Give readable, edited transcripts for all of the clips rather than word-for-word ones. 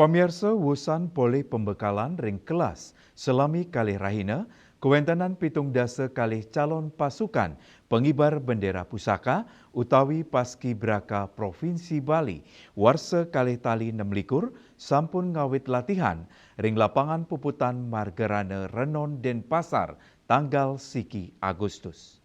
Pamirsa wusan boleh pembekalan ring kelas selami kalih rahina, kewentanan pitung dasa kalih calon pasukan pengibar bendera pusaka utawi Paski Braka Provinsi Bali warsa kalih tali 6 sampun ngawit latihan ring lapangan puputan Margarana Renon Denpasar tanggal siki Agustus.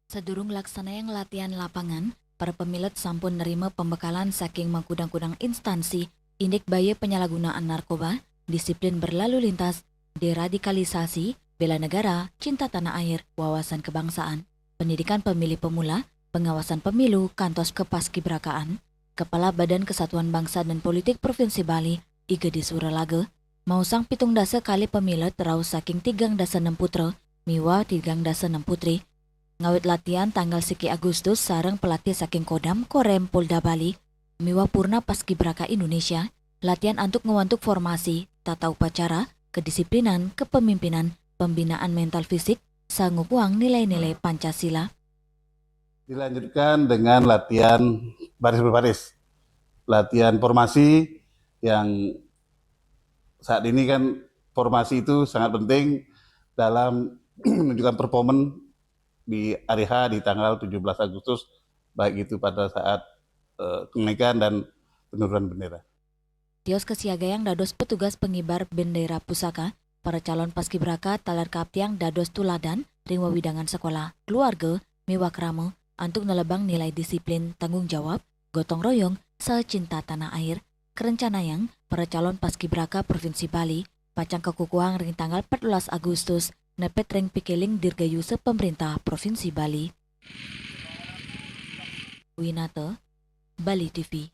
Sedurung laksanayang latihan lapangan, para pemilut sampun nerima pembekalan saking mengkudang-kudang instansi, indik baya penyalahgunaan narkoba, disiplin berlalu lintas, deradikalisasi, bela negara, cinta tanah air, wawasan kebangsaan, pendidikan pemilih pemula, pengawasan pemilu, kantos kepaskibrakaan, Kepala Badan Kesatuan Bangsa dan Politik Provinsi Bali, Igede Suralaga, mausang pitung dasa kali pemilut rau saking 3 dasa 6 putra, miwa 3 dasa 6 putri, ngawit latihan tanggal siki Agustus sareng pelatih saking Kodam Korem Polda Bali, miwa purna Paskibraka Indonesia, latihan antuk ngewantuk formasi, tata upacara, kedisiplinan, kepemimpinan, pembinaan mental fisik, sangupuang nilai-nilai Pancasila. Dilanjutkan dengan latihan baris berbaris, latihan formasi yang saat ini kan formasi itu sangat penting dalam menunjukkan performa di hari H di tanggal 17 Agustus, baik itu pada saat kenaikan dan penurunan bendera. Tios kesiagayang dados petugas pengibar bendera pusaka, para calon paskibraka talar kaptiang dados tuladan, ring wawidangan sekolah, keluarga, miwa krama, antuk nelebang nilai disiplin, tanggung jawab, gotong royong, secinta tanah air, kerencanayang, para calon paskibraka Provinsi Bali, pacang kekukuhang ring tanggal 14 Agustus, nepet ring pikiling dirgayu pemerintah Provinsi Bali. Winata, Bali TV.